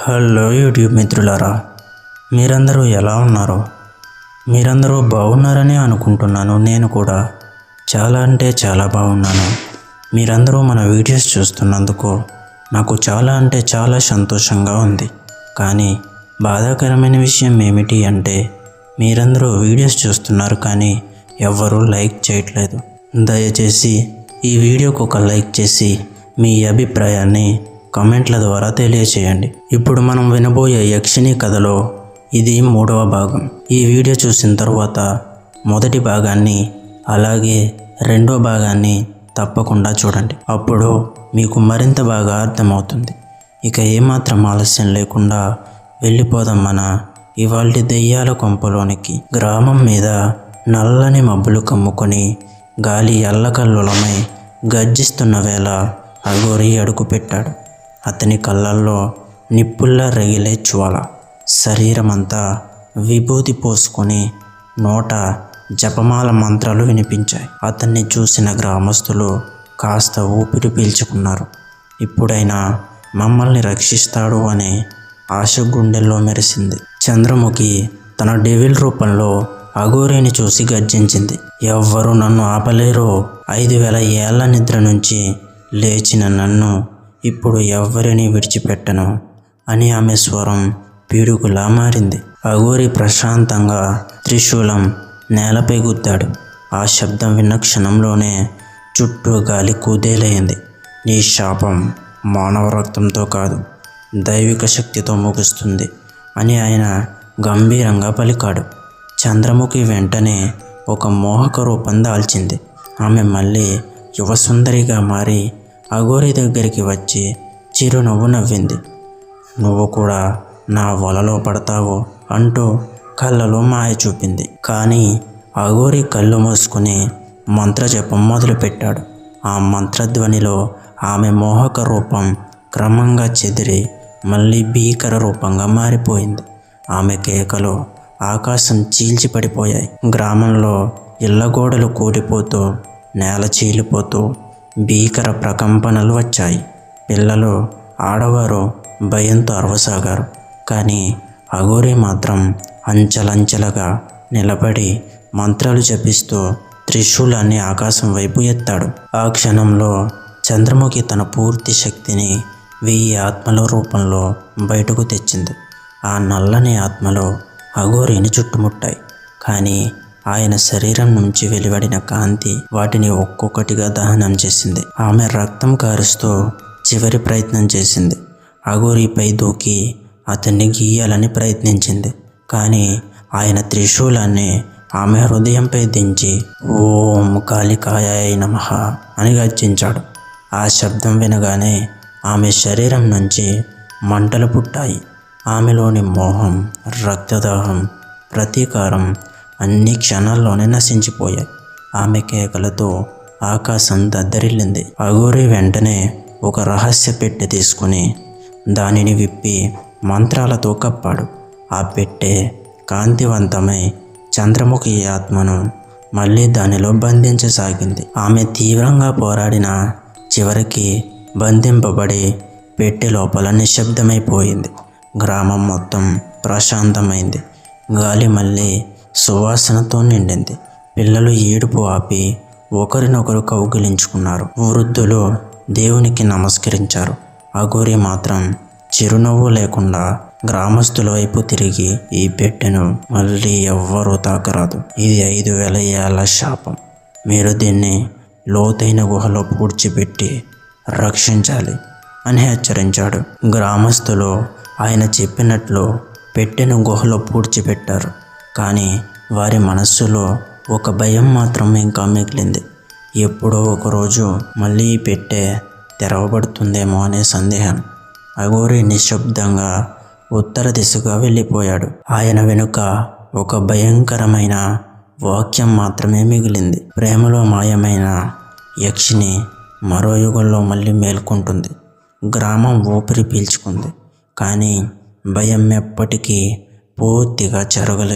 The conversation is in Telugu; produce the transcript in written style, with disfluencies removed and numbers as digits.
హలో యూట్యూబ్ మిత్రులారా, మీరందరూ ఎలా ఉన్నారు? మీరందరూ బాగున్నారని అనుకుంటున్నాను. నేను కూడా చాలా అంటే చాలా బాగున్నాను. మీరందరూ మన వీడియోస్ చూస్తున్నందుకు నాకు చాలా అంటే చాలా సంతోషంగా ఉంది. కానీ బాధాకరమైన విషయం ఏమిటి అంటే మీరందరూ వీడియోస్ చూస్తున్నారు కానీ ఎవ్వరూ లైక్ చేయట్లేదు. దయచేసి ఈ వీడియోకు ఒక లైక్ చేసి మీ అభిప్రాయాన్ని కామెంట్ల ద్వారా తెలియచేయండి. ఇప్పుడు మనం వినబోయే యక్షిణి కథలో ఇది 3వ భాగం. ఈ వీడియో చూసిన తర్వాత మొదటి భాగాన్ని అలాగే 2వ భాగాన్ని తప్పకుండా చూడండి. అప్పుడు మీకు మరింత బాగా అర్థమవుతుంది. ఇక ఏమాత్రం ఆలస్యం లేకుండా వెళ్ళిపోదాం మన ఇవాల్టి దెయ్యాల కొంపలోనికి. గ్రామం మీద నల్లని మబ్బులు కమ్ముకొని గాలి అల్లకల్లోలమై గర్జిస్తున్న వేళ అఘోరి అడుగుపెట్టాడు. అతని కళ్ళల్లో నిప్పుల్లా రగిలే జ్వాల. శరీరమంతా విభూతి పోసుకొని నోట జపమాల మంత్రాలు వినిపించాయి. అతన్ని చూసిన గ్రామస్తులు కాస్త ఊపిరి పీల్చుకున్నారు. ఇప్పుడైనా మమ్మల్ని రక్షిస్తాడు అనే ఆశ గుండెల్లో మెరిసింది. చంద్రముఖి తన డెవిల్ రూపంలో అఘోరిని చూసి గర్జించింది. ఎవ్వరూ నన్ను ఆపలేరు. 5000 ఏళ్ల నిద్ర నుంచి లేచిన నన్ను ఇప్పుడు ఎవ్వరిని విడిచిపెట్టను అని ఆమె స్వరం పీడుగులా మారింది. అఘోరి ప్రశాంతంగా త్రిశూలం నేలపై గుద్దాడు. ఆ శబ్దం విన్న క్షణంలోనే చుట్టూ గాలి కుదేలైంది. నీ శాపం మానవ రక్తంతో కాదు, దైవిక శక్తితో ముగుస్తుంది అని ఆయన గంభీరంగా పలికాడు. చంద్రముఖి వెంటనే ఒక మోహక రూపం దాల్చింది. ఆమె మళ్ళీ యువసుందరిగా మారి అఘోరి దగ్గరికి వచ్చి చిరునవ్వు నవ్వింది. నువ్వు కూడా నా వలలో పడతావు అంటూ కళ్ళలో మాయ చూపింది. కానీ అఘోరి కళ్ళు మూసుకుని మంత్రజపం మొదలుపెట్టాడు. ఆ మంత్రధ్వనిలో ఆమె మోహక రూపం క్రమంగా చెదిరి మళ్ళీ భీకర రూపంగా మారిపోయింది. ఆమె కేకలు ఆకాశం చీల్చిపడిపోయాయి. గ్రామంలో ఇళ్లగోడలు కూలిపోతూ నేల చీలిపోతూ భీకర ప్రకంపనలు వచ్చాయి. పిల్లలు ఆడవారు భయంతో అరవసాగారు. కానీ అఘోరి మాత్రం అంచెలంచెలుగా నిలబడి మంత్రాలు జపిస్తూ త్రిశూలాన్ని ఆకాశం వైపు ఎత్తాడు. ఆ క్షణంలో చంద్రముఖి తన పూర్తి శక్తిని 1000 ఆత్మల రూపంలో బయటకు తెచ్చింది. ఆ నల్లని ఆత్మలు అఘోరిని చుట్టుముట్టాయి. కానీ ఆయన శరీరం నుంచి వెలువడిన కాంతి వాటిని ఒక్కొక్కటిగా దహనం చేసింది. ఆమె రక్తం కారుస్తూ చివరి ప్రయత్నం చేసింది. అఘోరిపై దూకి అతన్ని గీయాలని ప్రయత్నించింది. కానీ ఆయన త్రిశూలాన్ని ఆమె హృదయంపై దించి ఓం కాళికాయాయ నమః అని గర్జించాడు. ఆ శబ్దం వినగానే ఆమె శరీరం నుంచి మంటలు పుట్టాయి. ఆమెలోని మోహం, రక్తదాహం, ప్రతీకారం అన్ని క్షణాల్లోనే నశించిపోయాయి. ఆమె కేకలతో ఆకాశం దద్దరిల్లింది. అఘోరి వెంటనే ఒక రహస్య పెట్టె తీసుకుని దానిని విప్పి మంత్రాలతో కప్పాడు. ఆ పెట్టె కాంతివంతమై చంద్రముఖి ఆత్మను మళ్ళీ దానిలో బంధించసాగింది. ఆమె తీవ్రంగా పోరాడిన చివరికి బంధింపబడి పెట్టె లోపల నిశ్శబ్దమైపోయింది. గ్రామం మొత్తం ప్రశాంతమైంది. గాలి మళ్ళీ సువాసనతో నిండింది. పిల్లలు ఏడుపు ఆపి ఒకరినొకరు కౌగిలించుకున్నారు. వృద్ధులు దేవునికి నమస్కరించారు. అఘోరి మాత్రం చిరునవ్వు లేకుండా గ్రామస్తుల వైపు తిరిగి ఈ పెట్టెను మళ్ళీ ఎవ్వరూ తాకరాదు. ఇది 5000 ఏళ్ల శాపం. మీరు దీన్ని లోతైన గుహలో పూడ్చిపెట్టి రక్షించాలి అని హెచ్చరించాడు. గ్రామస్తులు ఆయన చెప్పినట్లు పెట్టెను గుహలో పూడ్చిపెట్టారు. కానీ వారి మనస్సులో ఒక భయం మాత్రం ఇంకా మిగిలింది. ఎప్పుడో ఒకరోజు మళ్ళీ పెట్టె తెరవబడుతుందేమో అనే సందేహం. అఘోరి నిశ్శబ్దంగా ఉత్తర దిశగా వెళ్ళిపోయాడు. ఆయన వెనుక ఒక భయంకరమైన వాక్యం మాత్రమే మిగిలింది. ప్రేమలో మాయమైన యక్షిని మరో యుగంలో మళ్ళీ మేల్కొంటుంది. గ్రామం ఊపిరి పీల్చుకుంది. కానీ భయం ఎప్పటికీ పూర్తిగా చెరగలేదు.